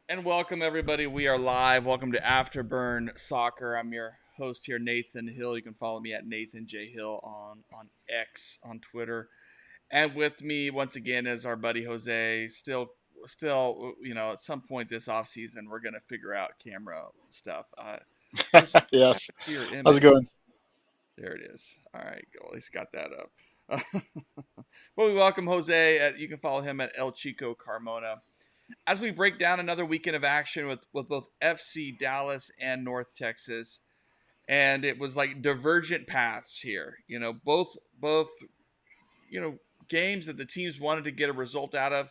And welcome everybody. We are live. Welcome to Afterburn Soccer. I'm your host here, Nathan Hill. You can follow me at Nathan J Hill on X on Twitter. And with me once again is our buddy Jose. Still, at some point this off season, we're gonna figure out camera stuff. Where's I Yes. see your How's it image? going? There it is. All right, go. At least got that up. Well, we welcome Jose. You can follow him at El Chico Carmona as we break down another weekend of action with both FC Dallas and North Texas. And it was like divergent paths here. Both you know games that the teams wanted to get a result out of,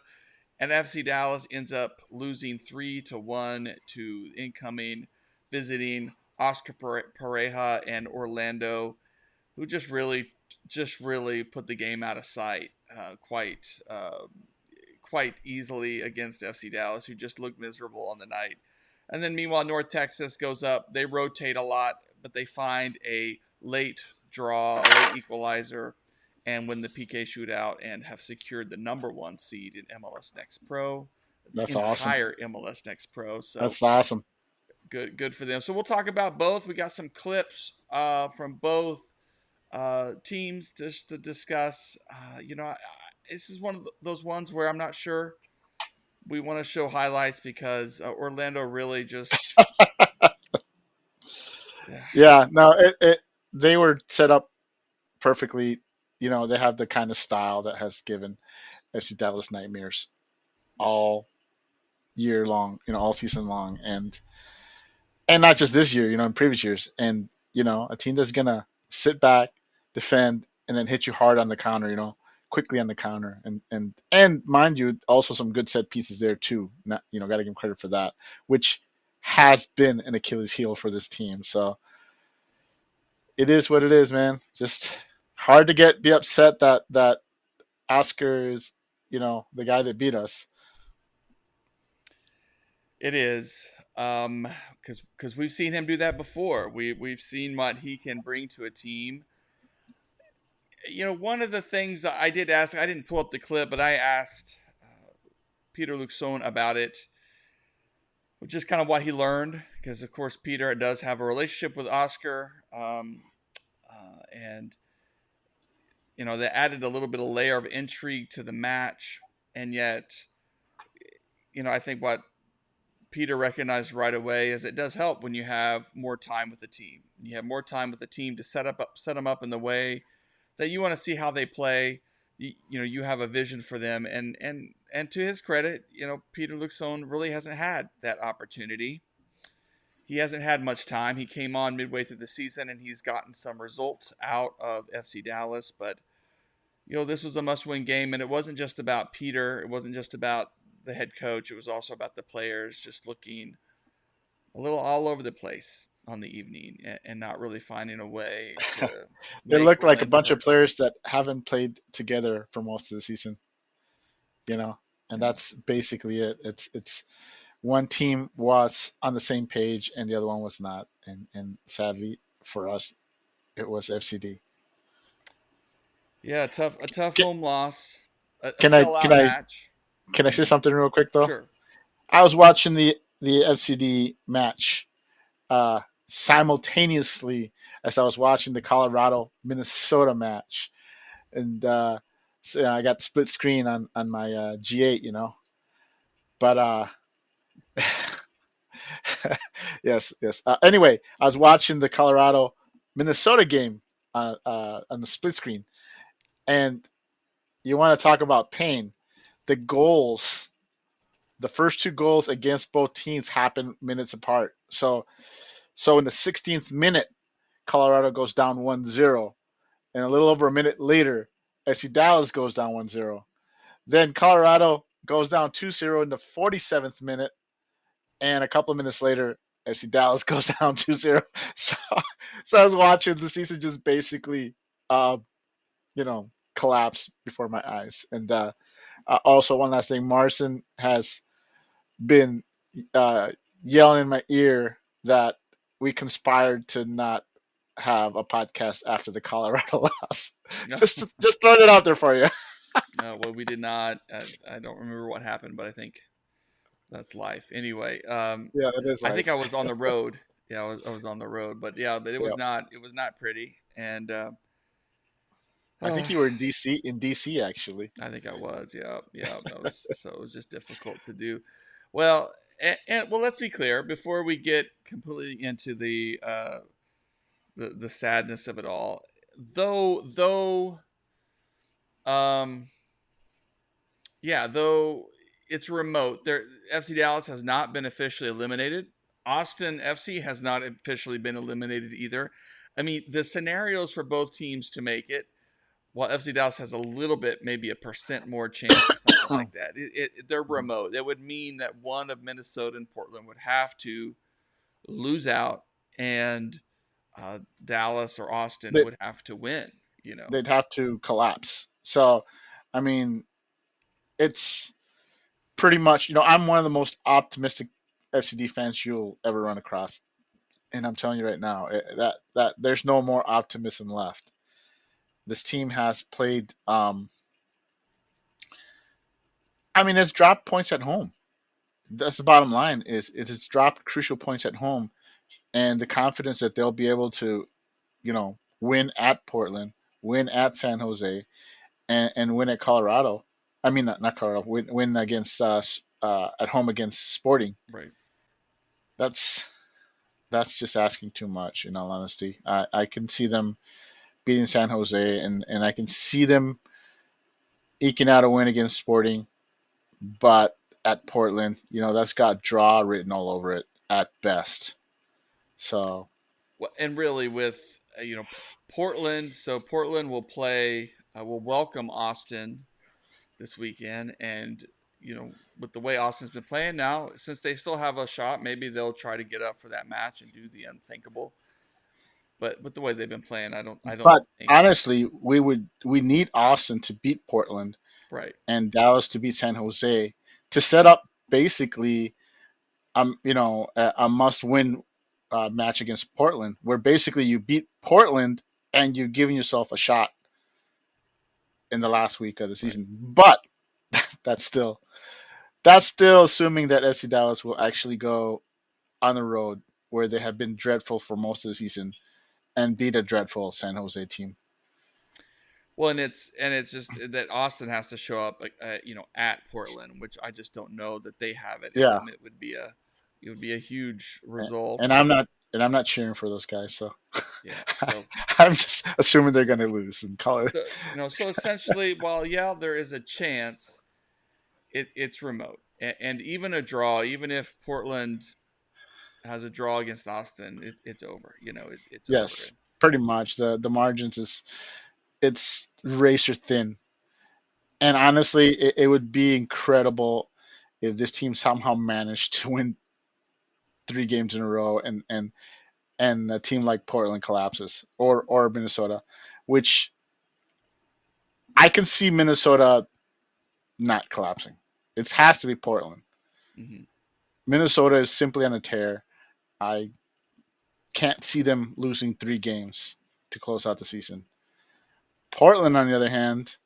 and FC Dallas ends up losing 3-1 to incoming visiting Oscar Pareja and Orlando, who just really put the game out of sight quite easily against FC Dallas, who just looked miserable on the night. And then meanwhile, North Texas goes up. They rotate a lot, but they find a late draw, a late equalizer, and win the PK shootout and have secured the number one seed in MLS Next Pro, That's awesome. entire MLS Next Pro. So That's awesome. good for them. So we'll talk about both. We got some clips from both teams just to discuss. This is one of those ones where I'm not sure we want to show highlights because Orlando really just yeah. Yeah, no, they were set up perfectly. They have the kind of style that has given FC Dallas nightmares all year long, all season long, and not just this year, in previous years. And a team that's gonna sit back, defend, and then hit you hard on the counter, quickly on the counter, and mind you, also some good set pieces there too. Not, got to give them credit for that, which has been an Achilles heel for this team. So it is what it is, man. Just hard to be upset that Oscar is, the guy that beat us. It is because we've seen him do that before. We've seen what he can bring to a team. One of the things I did ask, I didn't pull up the clip, but I asked Peter Luxon about it, which is kind of what he learned, because of course Peter does have a relationship with Oscar, and that added a little bit of layer of intrigue to the match, and yet, I think what Peter recognized right away is it does help when you have more time with the team. You have more time with the team to set them up in the way that you want to see how they play. You have a vision for them, and to his credit, Peter Luxon really hasn't had that opportunity. He hasn't had much time. He came on midway through the season, and he's gotten some results out of FC Dallas. But this was a must-win game, and it wasn't just about Peter. It wasn't just about the head coach. It was also about the players just looking a little all over the place on the evening and not really finding a way to It make looked like a Orlando bunch of hurt. players that haven't played together for most of the season, you know, and Yeah. that's basically it. It's one team was on the same page and the other one was not, and sadly for us, it was FCD. Yeah, a tough Can, home loss, a can I can sellout I match. can I say something real quick though? Sure. I was watching the FCD match uh, simultaneously as I was watching the Colorado Minnesota match, and so I got split screen on my G8, But yes. Anyway, I was watching the Colorado Minnesota game on the split screen, and you want to talk about pain? The goals, the first two goals against both teams happened minutes apart. So in the 16th minute, Colorado goes down 1-0, and a little over a minute later, FC Dallas goes down 1-0. Then Colorado goes down 2-0 in the 47th minute, and a couple of minutes later, FC Dallas goes down 2-0. So, so I was watching the season just basically, uh, collapse before my eyes. And also, one last thing, Marson has been uh, yelling in my ear that we conspired to not have a podcast after the Colorado loss. No, Just throwing it out there for you. no. Well, we did not. I don't remember what happened, but I think that's life. Anyway, Yeah, it is I think life. I was on the road. Yeah, I was on the road, but yeah, but Yeah, it was not pretty, and I think oh, you were in DC. In DC, actually. I think I was. Yeah, yeah. That was so it was just difficult to do. Well, and well, let's be clear before we get completely into the sadness of it all. Though, um, yeah, though it's remote. There, FC Dallas has not been officially eliminated. Austin FC has not officially been eliminated either. I mean, the scenarios for both teams to make it, while FC Dallas has a little bit, maybe a percent more chance or something like that. They're remote. That would mean that one of Minnesota and Portland would have to lose out, and Dallas or Austin they, would have to win. You know, they'd have to collapse. So, I mean, it's pretty much. I'm one of the most optimistic FCD fans you'll ever run across, and I'm telling you right now that there's no more optimism left. This team has played. I mean, it's dropped points at home. That's the bottom line. Is it's dropped crucial points at home, and the confidence that they'll be able to, win at Portland, win at San Jose, and win at Colorado. I mean, not Colorado. Win against at home against Sporting. right? That's that's just asking too much. In all honesty, I can see them beating San Jose, and I can see them eking out a win against Sporting, but at Portland, that's got draw written all over it at best. So Well, and really with Portland, so Portland will play, will welcome Austin this weekend, and with the way Austin's been playing now, since they still have a shot, maybe they'll try to get up for that match and do the unthinkable. But with the way they've been playing, I don't but think honestly, we need Austin to beat Portland right. and Dallas to beat San Jose to set up basically a must win match against Portland, where basically you beat Portland and you're giving yourself a shot in the last week of the Right. season. But that's still that's still assuming that FC Dallas will actually go on the road where they have been dreadful for most of the season and beat a dreadful San Jose team. Well, and it's just that Austin has to show up, at Portland, which I just don't know that they have it in Yeah, them. It would be a huge and result. I'm not cheering for those guys, so Yeah. So I'm just assuming they're going to lose and call it. so essentially, while yeah, there is a chance, it's remote, and even a draw, even if Portland has a draw against Austin, it's over. It's over. Yes, pretty much the margins is it's razor thin. And honestly, it would be incredible if this team somehow managed to win 3 games in a row and a team like Portland collapses or Minnesota, which I can see Minnesota not collapsing. It has to be Portland. Hmm. Minnesota is simply on a tear. I can't see them losing 3 games to close out the season. Portland, on the other hand,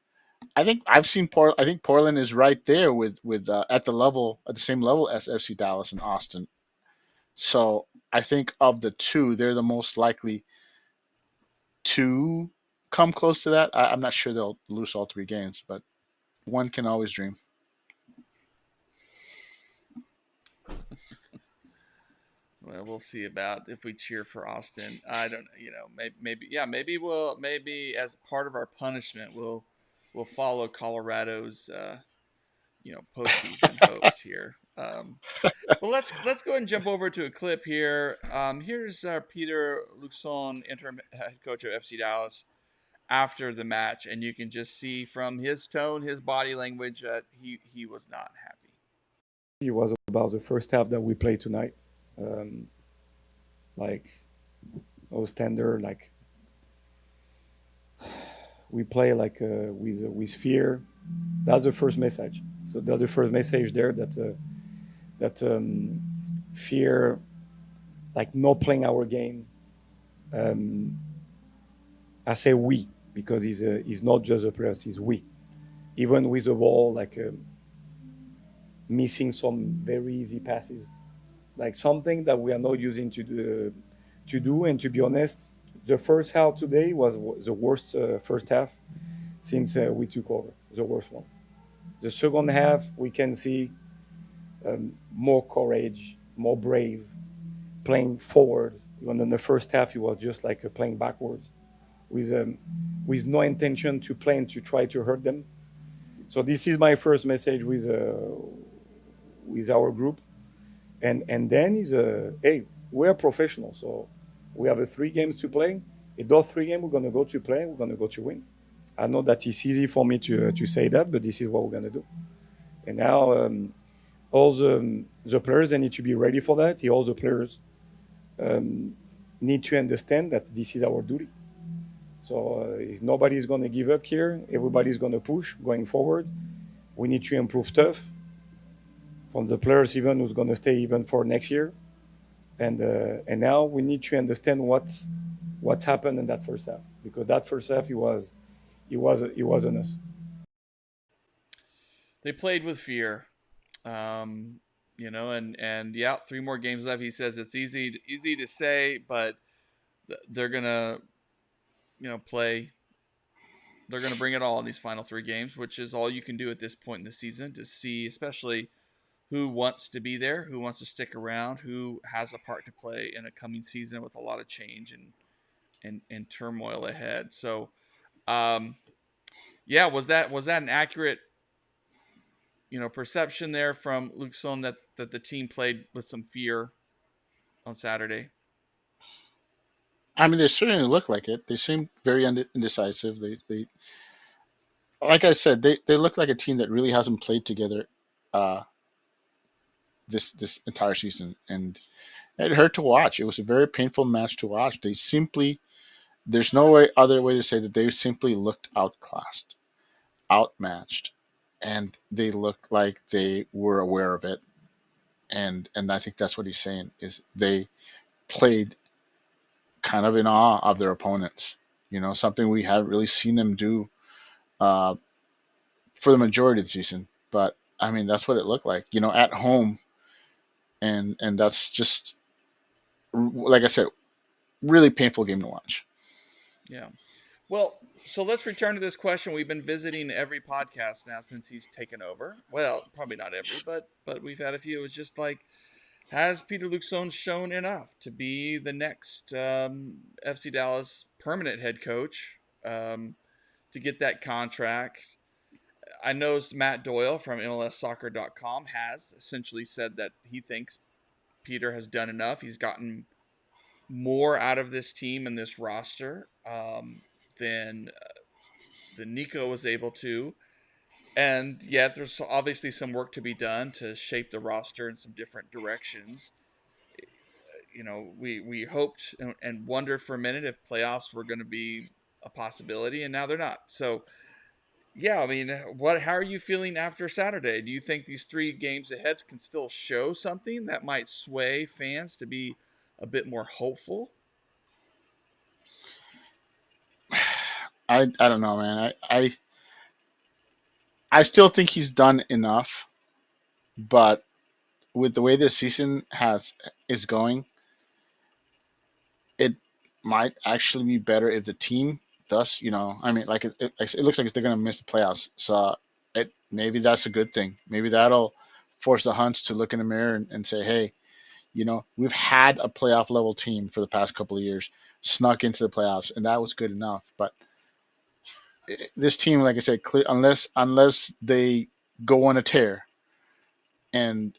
I think I've seen Port. I think Portland is right there with at the same level as FC Dallas and Austin. So I think of the two, they're the most likely to come close to that. I'm not sure they'll lose all 3 games, but one can always dream. Well, we'll see about if we cheer for Austin. I don't know. Maybe yeah, maybe as part of our punishment, we'll follow Colorado's postseason hopes here. Well, let's go ahead and jump over to a clip here. Here's Peter Luxon, interim head coach of FC Dallas, after the match, and you can just see from his tone, his body language, that he was not happy. It was about the first half that we played tonight. Um, like I was tender, like we play like with fear. That's the first message. So that's the first message there. That fear, like not playing our game. Um, I say we because he's not just a player. He's we. Even with the ball, like missing some very easy passes, like something that we are not using to do. And to be honest, the first half today was the worst first half since we took over, the worst one. The second half, we can see more courage, more brave, playing forward. When in the first half, it was just like playing backwards with no intention to play and to try to hurt them. So this is my first message with our group. And then is hey, we're professionals, so we have 3 games to play. In those 3 games, we're gonna go to play. We're gonna go to win. I know that it's easy for me to say that, but this is what we're gonna do. And now all the players they need to be ready for that. All the players need to understand that this is our duty. So nobody's gonna give up here. Everybody's gonna push going forward. We need to improve stuff from the players even who's gonna stay even for next year. And now we need to understand what's happened in that first half, because that first half it wasn't us. They played with fear. And yeah, 3 more games left. He says it's easy to say, but they're gonna, play. They're gonna bring it all in these final 3 games, which is all you can do at this point in the season to see, especially who wants to be there, who wants to stick around, who has a part to play in a coming season with a lot of change and turmoil ahead. So, um, yeah, was that an accurate perception there from Luke Son that the team played with some fear on Saturday? I mean, they certainly look like it. They seem very indecisive. They like I said, they look like a team that really hasn't played together uh, this entire season, and it hurt to watch. It was a very painful match to watch. There's no other way to say that they simply looked outclassed, outmatched, and they looked like they were aware of it. And I think that's what he's saying is they played kind of in awe of their opponents. Something we haven't really seen them do uh, for the majority of the season. But I mean, that's what it looked like. At home, and that's just like I said, really painful game to watch. Yeah. Well, so let's return to this question. We've been visiting every podcast now since he's taken over. Well, probably not every, but we've had a few. It's just like, has Peter Luxon shown enough to be the next FC Dallas permanent head coach, to get that contract? I know Matt Doyle from MLSsoccer.com has essentially said that he thinks Peter has done enough. He's gotten more out of this team and this roster than Nico was able to. And yet, there's obviously some work to be done to shape the roster in some different directions. We hoped and wondered for a minute if playoffs were going to be a possibility, and now they're not. So, yeah, I mean, how are you feeling after Saturday? Do you think these 3 games ahead can still show something that might sway fans to be a bit more hopeful? I don't know, man. I still think he's done enough, but with the way this season has is going, it might actually be better if the team does. I mean, like it looks like they're gonna miss the playoffs. So maybe that's a good thing. Maybe that'll force the Hunts to look in the mirror and say, hey, we've had a playoff level team for the past couple of years, snuck into the playoffs, and that was good enough. But this team, like I said, clear unless they go on a tear and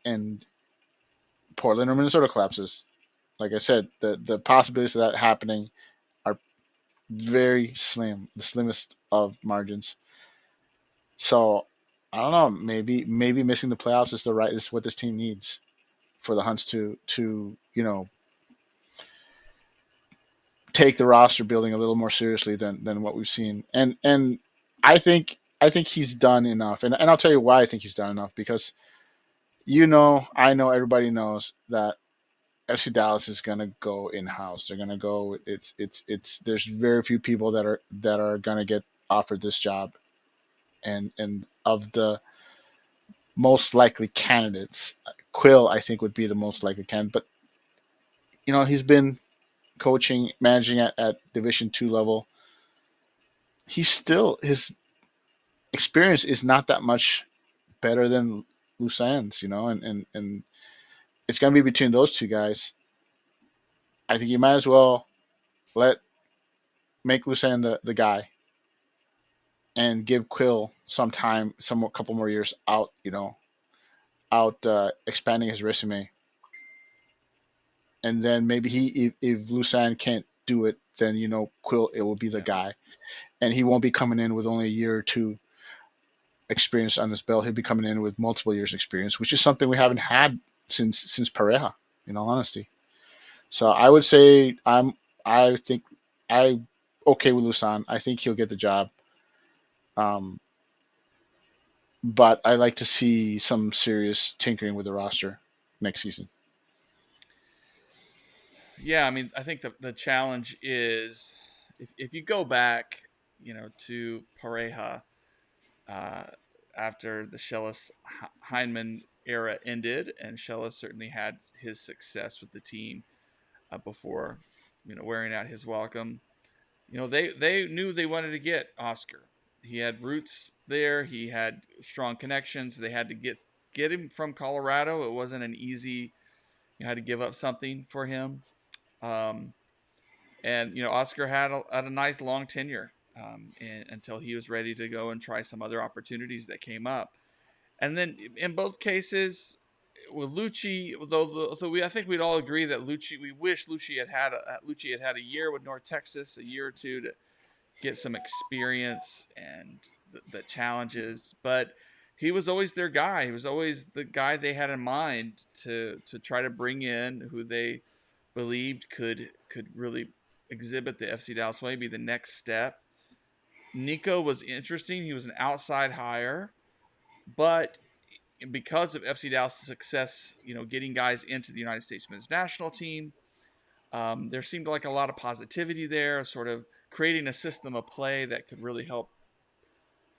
Portland or Minnesota collapses, like I said, the possibilities of that happening are very slim, the slimmest of margins. So I don't know. Maybe missing the playoffs is what this team needs for the Hunts to take the roster building a little more seriously than what we've seen. And I think he's done enough. And I'll tell you why I think he's done enough, because I know everybody knows that FC Dallas is gonna go in house. They're gonna go. It's. There's very few people that are gonna get offered this job, and of the most likely candidates. Quill, I think, would be the most likely candidate, but he's been coaching, managing at Division 2 level. He's still his experience is not that much better than Lusan's, and it's gonna be between those two guys. I think you might as well let make Lusan the guy and give Quill some time, couple more years out, out expanding his resume, and then maybe if Lusan can't do it, then Quill it will be the Yeah. guy, and he won't be coming in with only a year or two experience on his belt. He'll be coming in with multiple years experience, which is something we haven't had since Pareja, in all honesty. So I would say I think I okay with Lusan. I think he'll get the job. Um, but I like to see some serious tinkering with the roster next season. Yeah, I mean, I think the challenge is if you go back, to Pareja uh, after the Schellas Heineman era ended, and Schellas certainly had his success with the team before, wearing out his welcome. They knew they wanted to get Oscar. He had roots there. He had strong connections. They had to get him from Colorado. It wasn't an easy. You had to give up something for him. Um, and Oscar had a nice long tenure until he was ready to go and try some other opportunities that came up. And then in both cases, with Lucci, I think we'd all agree that we wish Lucci had a year with North Texas, a year or two to get some experience and the challenges. But he was always their guy. He was always the guy they had in mind to try to bring in, who they believed could really exhibit the FC Dallas way, be the next step. Nico was interesting. He was an outside hire, but because of FC Dallas' success, getting guys into the United States men's national team, there seemed like a lot of positivity there, sort of creating a system of play that could really help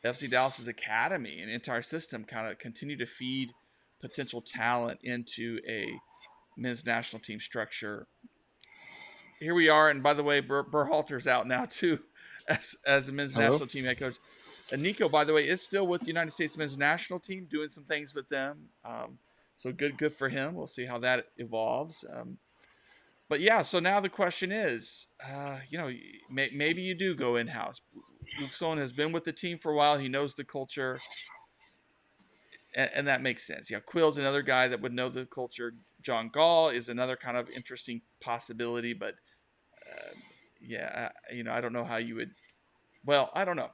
FC Dallas's academy and entire system kind of continue to feed potential talent into a men's national team structure. Here we are, and by the way, Berhalter's out now too, as the men's Hello. national team head coach. And Nico, by the way, is still with the United States men's national team, doing some things with them. So good for him. We'll see how that evolves. But yeah, so now the question is, maybe you do go in house. Luxon has been with the team for a while. He knows the culture, and that makes sense. Yeah, Quill's another guy that would know the culture. John Gall is another kind of interesting possibility, but yeah, I don't know how you would. Well, I don't know.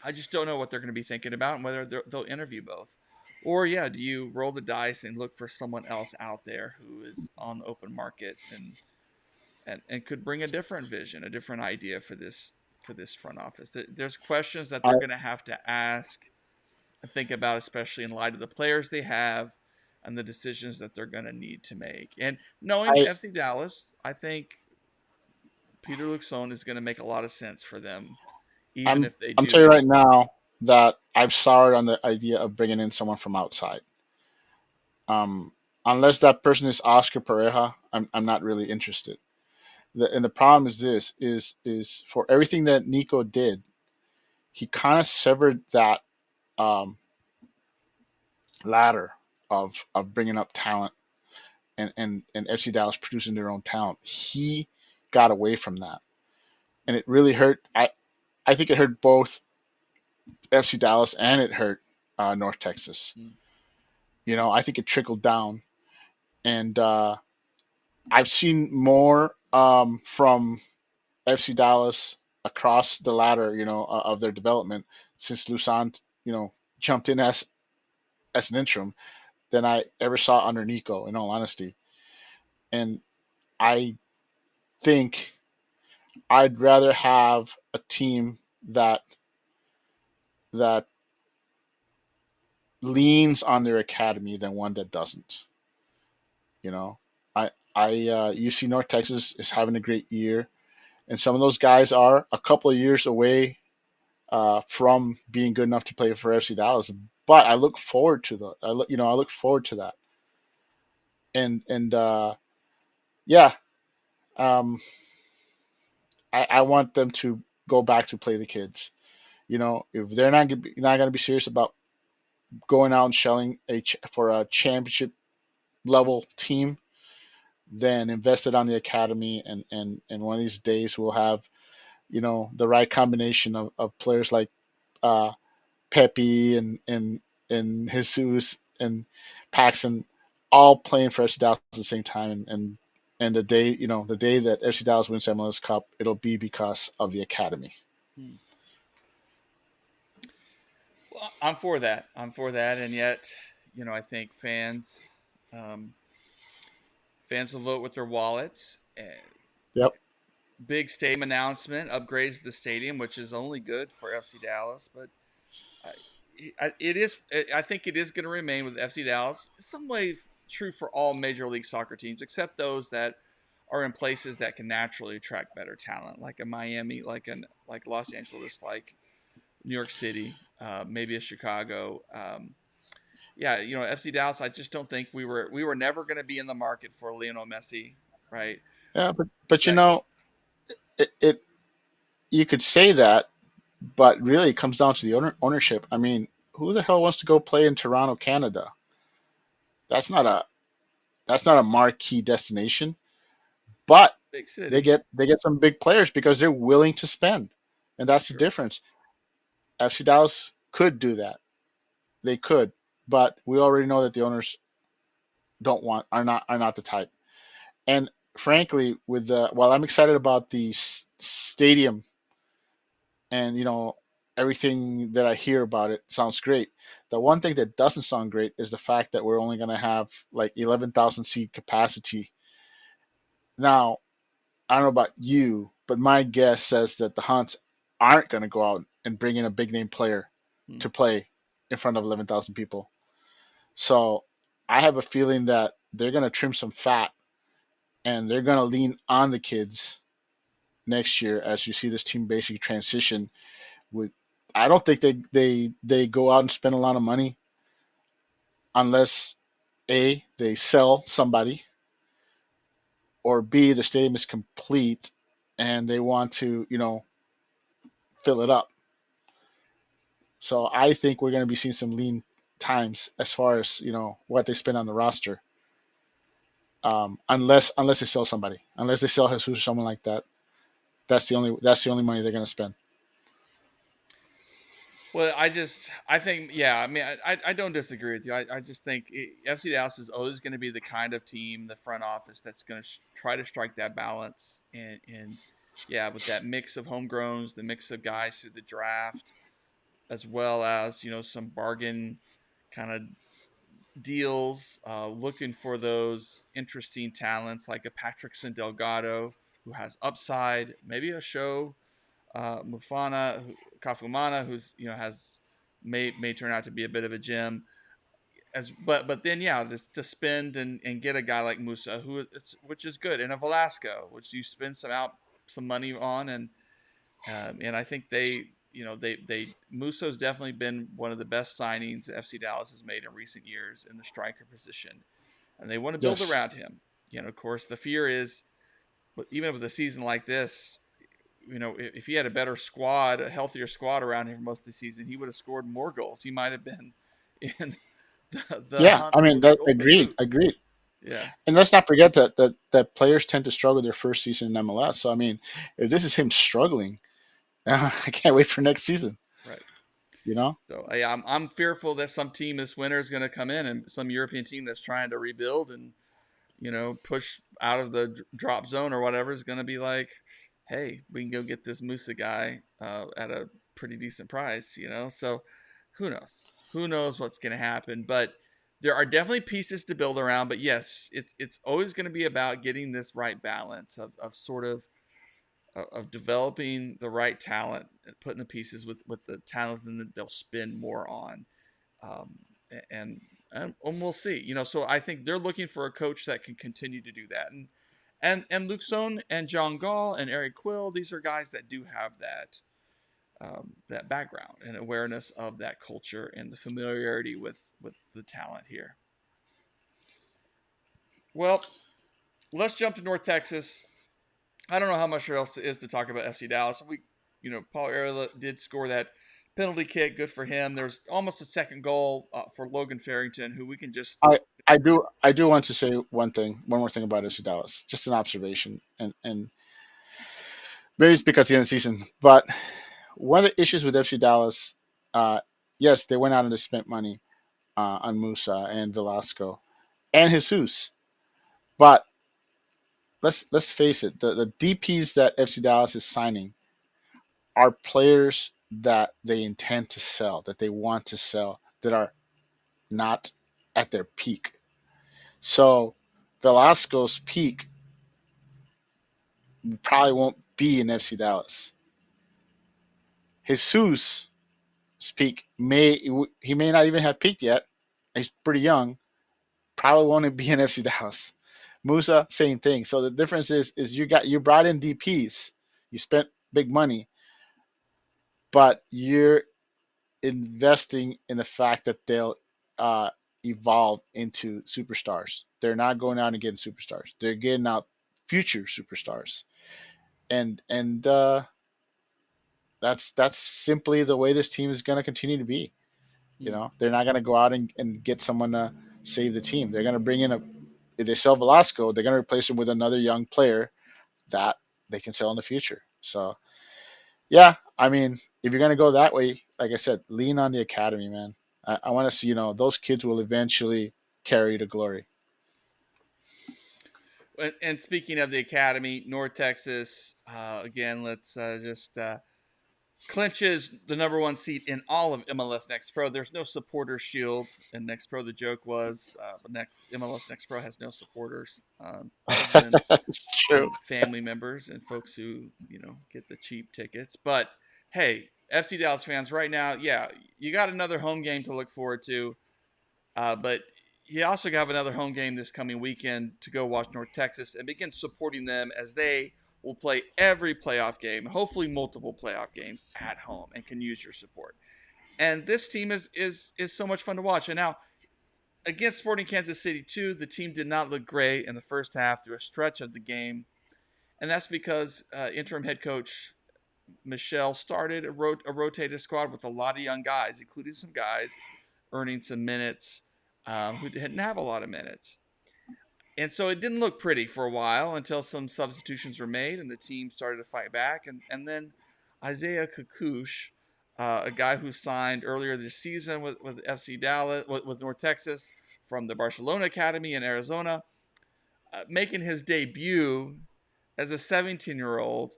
I just don't know what they're going to be thinking about and whether they'll interview both. Or yeah, do you roll the dice and look for someone else out there who is on the open market and could bring a different vision, a different idea for this front office? There's questions that I, they're going to have to ask and think about, especially in light of the players they have and the decisions that they're going to need to make. And knowing I FC Dallas, I think Peter Luxon is going to make a lot of sense for them, even I'm if they I'm do telling you get right now that I've soured on the idea of bringing in someone from outside. Um, unless that person is Oscar Pareja, I'm not really interested. And the problem is this is for everything that Nico did, he kind of severed that um, ladder of bringing up talent and FC Dallas producing their own talent. He got away from that, and it really hurt. I think it hurt both FC Dallas and it hurt North Texas. mm, I think it trickled down, and I've seen more from FC Dallas across the ladder, of their development since Lusan, jumped in as an interim than I ever saw under Nico, in all honesty. And I think I'd rather have a team that leans on their academy than one that doesn't. You know, you see North Texas is having a great year, and some of those guys are a couple of years away from being good enough to play for FC Dallas. But I look forward to I look forward to that. And yeah, um, I want them to go back to play the kids. If they're not going to be serious about going out and shelling for a championship level team, then invest it on the academy, and one of these days we'll have the right combination of players like uh, Pepe and Jesus and Paxson all playing for FC Dallas at the same time, and the day that FC Dallas wins MLS Cup, it'll be because of the academy. Hmm. Well, I'm for that. I'm for that, and yet, I think um, fans will vote with their wallets. Yep. Big stadium announcement, upgrades to the stadium, which is only good for FC Dallas, but it is. I think it is going to remain with FC Dallas. In some ways, true for all Major League Soccer teams, except those that are in places that can naturally attract better talent, like a Miami, like Los Angeles, like New York City, maybe a Chicago. Yeah, FC Dallas. I just don't think we were never going to be in the market for Lionel Messi, right? Yeah, but That it you could say that, but really it comes down to the ownership. I mean, who the hell wants to go play in Toronto, Canada? That's not a that's not a marquee destination, but big they city, get some big players because they're willing to spend, and that's the sure. difference. FC Dallas could do that. They could, but we already know that the owners don't want are not the type. And frankly, while I'm excited about the stadium and everything that I hear about it sounds great. The one thing that doesn't sound great is the fact that we're only going to have like 11,000 seat capacity. Now, I don't know about you, but my guess says that the Hunts aren't going to go out and bring in a big name player Hmm. to play in front of 11,000 people. So I have a feeling that they're going to trim some fat and they're going to lean on the kids next year as you see this team basically transition with. I don't think they go out and spend a lot of money unless A, they sell somebody, or B, the stadium is complete and they want to, fill it up. So I think we're going to be seeing some lean times as far as, what they spend on the roster. Unless they sell somebody, unless they sell Jesus or someone like that, that's the only money they're going to spend. Well, I think, yeah. I mean, I don't disagree with you. I just think FC Dallas is always going to be the kind of team, the front office, that's going to try to strike that balance, and yeah, with that mix of homegrowns, the mix of guys through the draft, as well as some bargain kind of deals, looking for those interesting talents like a Patrickson Delgado who has upside, maybe a show Kafumana, who's has may turn out to be a bit of a gem. But then yeah, this to spend and get a guy like Musa, which is good, and a Velasco, which you spend some money on, and I think they Muso's definitely been one of the best signings that FC Dallas has made in recent years in the striker position, and they want to build Yes. around him. Of course, the fear is, but even with a season like this, if he had a better squad, a healthier squad around him for most of the season, he would have scored more goals. He might have been in the Yeah. hunt I mean, for that Golden agreed. Boot. Agreed. Yeah, And let's not forget that players tend to struggle their first season in MLS. So I mean, if this is him struggling, I can't wait for next season. right. You know? So I'm fearful that some team this winter is going to come in, and some European team that's trying to rebuild and push out of the drop zone or whatever is going to be like, hey, we can go get this Musa guy at a pretty decent price. So who knows? Who knows what's going to happen? But there are definitely pieces to build around. But yes, it's always going to be about getting this right balance of sort of developing the right talent and putting the pieces with the talent that they'll spend more on. Um, and and we'll see. So I think they're looking for a coach that can continue to do that. And Luke Son and John Gall and Eric Quill, these are guys that do have that that background and awareness of that culture and the familiarity with the talent here. Well, let's jump to North Texas. I don't know how much there else is to talk about FC Dallas. Paul Arella did score that penalty kick. Good for him. There's almost a second goal for Logan Farrington, who we can just. I do want to say one more thing about FC Dallas. Just an observation, and maybe it's because of the end of the season, but one of the issues with FC Dallas, uh, yes, they went out and they spent money on Musa and Velasco and Jesus, but let's face it, the DPS that FC Dallas is signing are players that they intend to sell, that they want to sell, that are not at their peak. So Velasco's peak probably won't be in FC Dallas. Jesus' peak may not even have peaked yet. He's pretty young. Probably won't be in FC Dallas. Musa, same thing. So the difference is you brought in DPS, you spent big money, but you're investing in the fact that they'll uh, evolve into superstars. They're not going out and getting superstars. They're getting out future superstars, and that's simply the way this team is going to continue to be. They're not going to go out and get someone to save the team. They're going to bring in if they sell Velasco, they're going to replace him with another young player that they can sell in the future. So yeah, I mean, if you're going to go that way, like I said, lean on the academy, man. I want to see, those kids will eventually carry you to glory. And speaking of the academy, North Texas, again, let's just clinches the number one seat in all of MLS Next Pro. There's no supporter shield in Next Pro. The joke was next MLS Next Pro has no supporters other than It's true. family members and folks who get the cheap tickets. But hey, FC Dallas fans, right now, yeah, you got another home game to look forward to. But you also have another home game this coming weekend to go watch North Texas and begin supporting them as they will play every playoff game, hopefully multiple playoff games at home, and can use your support. And this team is so much fun to watch. And now against Sporting Kansas City 2, the team did not look great in the first half through a stretch of the game. And that's because interim head coach Michelle started a rotated squad with a lot of young guys, including some guys earning some minutes who didn't have a lot of minutes. And so it didn't look pretty for a while until some substitutions were made and the team started to fight back. And then Isaiah Kakush, a guy who signed earlier this season with FC Dallas, with North Texas from the Barcelona Academy in Arizona, making his debut as a 17-year-old,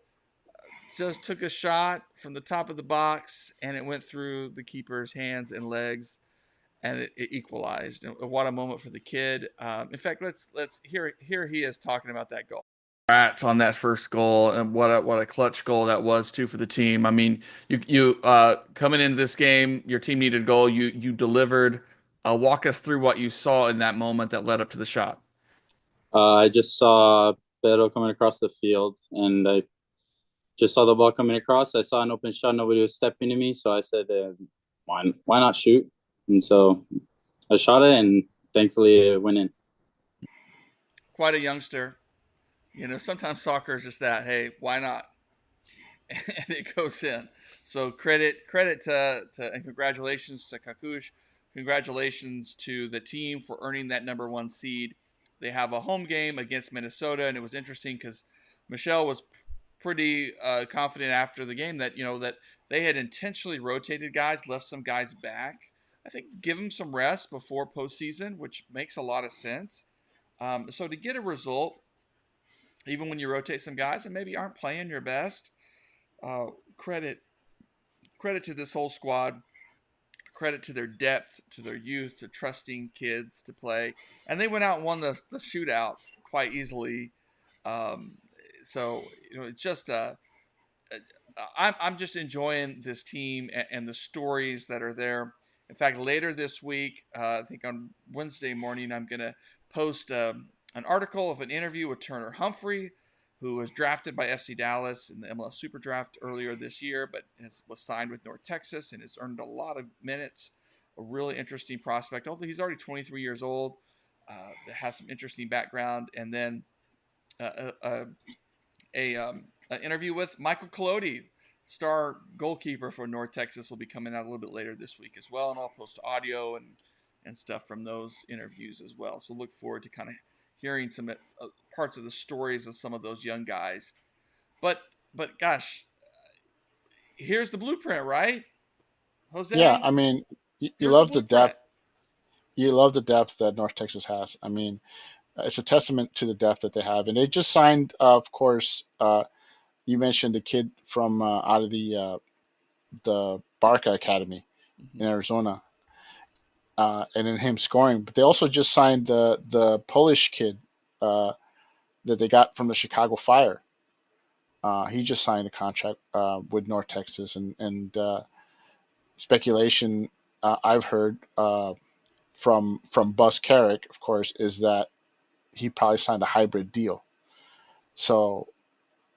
just took a shot from the top of the box and it went through the keeper's hands and legs, and it equalized. And what a moment for the kid! In fact, let's hear he is talking about that goal. Congrats on that first goal, and what a clutch goal that was too for the team. I mean, you coming into this game, your team needed a goal. You delivered. Walk us through what you saw in that moment that led up to the shot. I just saw Beto coming across the field, and I just saw the ball coming across. I saw an open shot. Nobody was stepping to me, so I said, why not shoot? And so I shot it, and thankfully it went in. Quite a youngster. Sometimes soccer is just that. Hey, why not? And it goes in. So credit to and congratulations to Kakush. Congratulations to the team for earning that number one seed. They have a home game against Minnesota, and it was interesting because Michelle was pretty confident after the game that that they had intentionally rotated guys, left some guys back. I think give them some rest before postseason, which makes a lot of sense. So to get a result, even when you rotate some guys and maybe aren't playing your best, credit to this whole squad. Credit to their depth, to their youth, to trusting kids to play, and they went out and won the shootout quite easily. So it's just I'm just enjoying this team and the stories that are there. In fact, later this week, I think on Wednesday morning, I'm going to post an article of an interview with Turner Humphrey, who was drafted by FC Dallas in the MLS Super Draft earlier this year, but was signed with North Texas and has earned a lot of minutes. A really interesting prospect. Although he's already 23 years old, that has some interesting background. And then uh, uh, an interview with Michael Colodi, star goalkeeper for North Texas, will be coming out a little bit later this week as well, and I'll post audio and stuff from those interviews as well. So look forward to kind of hearing some parts of the stories of some of those young guys. But gosh, here's the blueprint, right, Yeah, Jose? I mean, you Here's the love the blueprint. depth. You love the depth that North Texas has. I mean, it's a testament to the depth that they have, and they just signed, of course. You mentioned the kid from out of the Barca Academy Mm-hmm. in Arizona, and then him scoring. But they also just signed the Polish kid uh, that they got from the Chicago Fire. He just signed a contract with North Texas, and speculation I've heard from Bus Carrick, of course, is that he probably signed a hybrid deal. So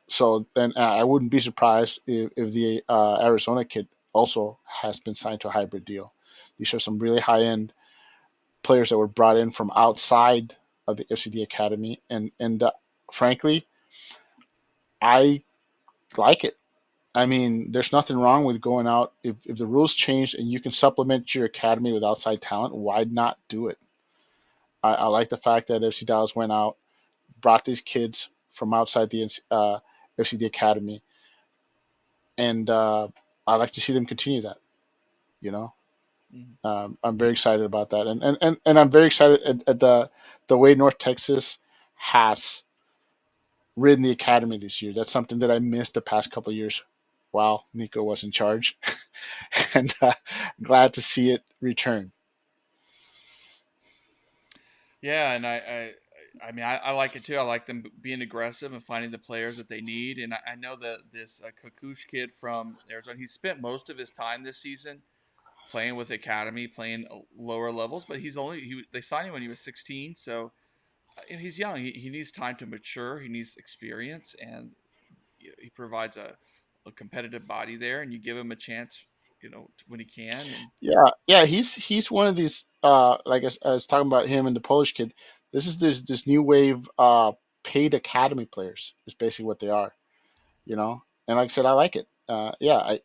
so then I wouldn't be surprised if the Arizona kid also has been signed to a hybrid deal. These are some really high end players that were brought in from outside of the FCD Academy, and frankly, I like it. I mean, there's nothing wrong with going out if the rules change and you can supplement your academy with outside talent. Why not do it? I like the fact that FC Dallas went out, brought these kids from outside the FCD Academy, and I like to see them continue that. You know, Mm-hmm. I'm very excited about that, and I'm very excited at the way North Texas has ridden the academy this year. That's something that I missed the past couple of years while Nico was in charge, and glad to see it return. Yeah, and I mean, I like it too. I like them being aggressive and finding the players that they need. And I know that this Kakush kid from Arizona, he spent most of his time this season playing with academy, playing lower levels. But they signed him when he was 16, so and he's young. He needs time to mature. He needs experience, and he provides a competitive body there. And you give him a chance, when he can. And Yeah, yeah, he's one of these. Like I was talking about him and the Polish kid. This is this new wave paid academy players. Is basically what they are. You know, and like I said, I like it. Yeah,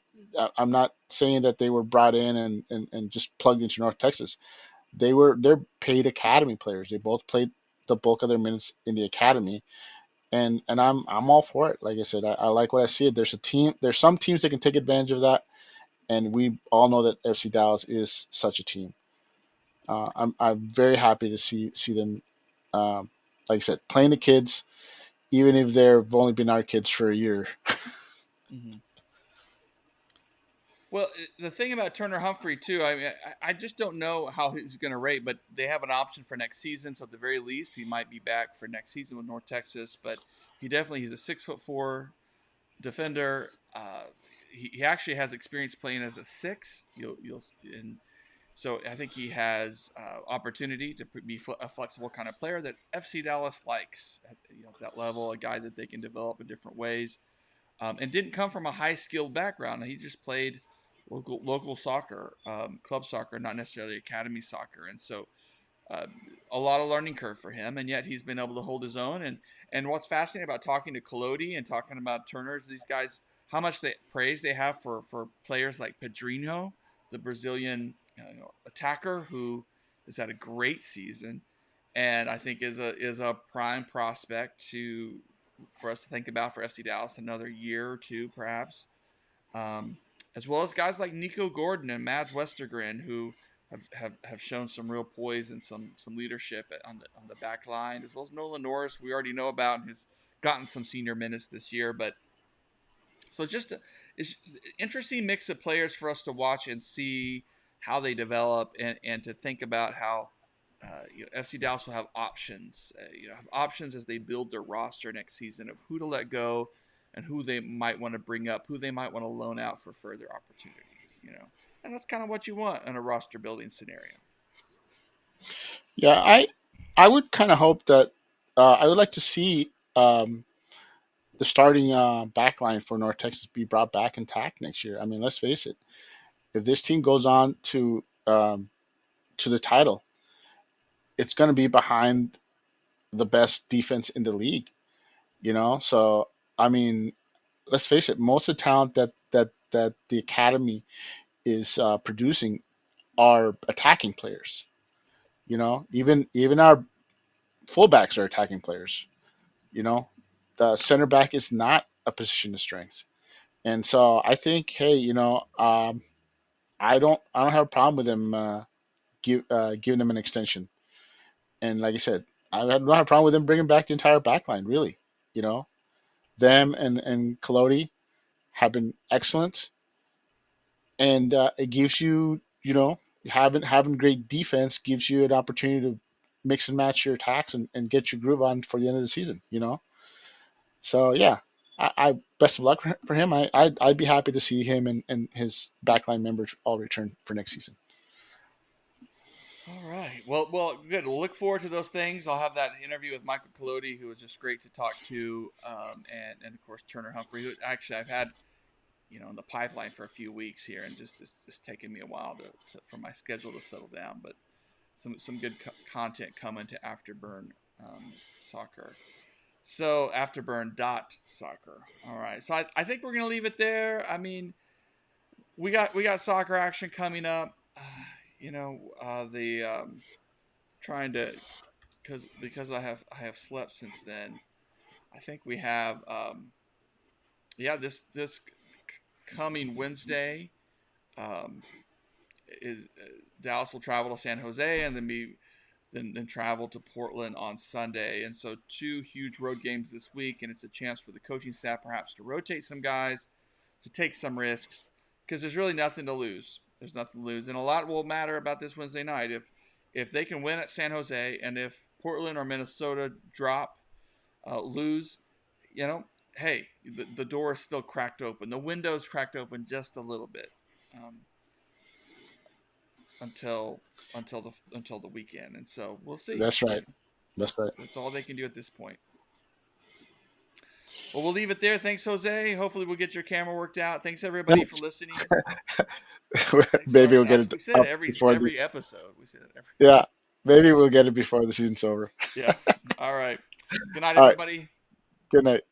I'm not saying that they were brought in and just plugged into North Texas. They're paid academy players. They both played the bulk of their minutes in the academy, and I'm all for it. Like I said, I like what I see. There's a team. There's some teams that can take advantage of that, and we all know that FC Dallas is such a team. I'm very happy to see them. Like I said, playing the kids, even if they've only been our kids for a year. mhm. Well, the thing about Turner Humphrey too, I mean, I just don't know how he's going to rate, but they have an option for next season, so at the very least, he might be back for next season with North Texas. But he's a 6'4" defender. He actually has experience playing as a six. You'll and so I think he has opportunity to be a flexible kind of player that FC Dallas likes at that level, a guy that they can develop in different ways, and didn't come from a high skilled background. He just played local soccer, club soccer, not necessarily academy soccer, and so uh, a lot of learning curve for him, and yet he's been able to hold his own. And what's fascinating about talking to Colodi and talking about Turner's these guys, how much praise they have for players like Pedrinho, the Brazilian attacker who has had a great season, and I think is a prime prospect for us to think about for FC Dallas another year or two perhaps, um, as well as guys like Nico Gordon and Mads Westergren who have shown some real poise and some leadership on the back line, as well as Nolan Norris, we already know about, who's gotten some senior minutes this year. But so it's interesting mix of players for us to watch and see how they develop, and to think about how FC Dallas will have options. Have options as they build their roster next season of who to let go and who they might want to bring up, who they might want to loan out for further opportunities. And that's kind of what you want in a roster building scenario. Yeah, I would kind of hope that I would like to see the starting backline for North Texas be brought back intact next year. I mean, let's face it. If this team goes on to the title, it's going to be behind the best defense in the league. So I mean, let's face it. Most of the talent that the academy is producing are attacking players. Even our fullbacks are attacking players. You know, the center back is not a position of strength, and so I think, hey, I don't have a problem with them giving them an extension. And like I said, I don't have a problem with them bringing back the entire backline. Really, you know, them and Colodi have been excellent, and it gives you, having great defense gives you an opportunity to mix and match your attacks and get your groove on for the end of the season. So yeah, I best of luck for him. I'd be happy to see him and his backline members all return for next season. All right. Well, good. We'll look forward to those things. I'll have that interview with Michael Colodi, who was just great to talk to, and of course Turner Humphrey, who actually I've had, in the pipeline for a few weeks here, and just it's taken me a while for my schedule to settle down. But some good content coming to Afterburn Soccer. So Afterburn.soccer. All right. So I think we're gonna leave it there. I mean, we got soccer action coming up. Trying to because I have slept since then. I think we have this coming Wednesday is Dallas will travel to San Jose and then travel to Portland on Sunday. And so 2 huge road games this week, and it's a chance for the coaching staff perhaps to rotate some guys, to take some risks, because there's really nothing to lose. There's nothing to lose. And a lot will matter about this Wednesday night. If they can win at San Jose, and if Portland or Minnesota lose, hey, the door is still cracked open. The window's cracked open just a little bit until the weekend. And so we'll see. That's right. That's all they can do at this point. Well, we'll leave it there. Thanks, Jose. Hopefully we'll get your camera worked out. Thanks, everybody, for listening. Maybe we'll get it. We say it every episode. We say that every. Yeah, maybe we'll get it before the season's over. Yeah. All right. Good night, everybody. Good night.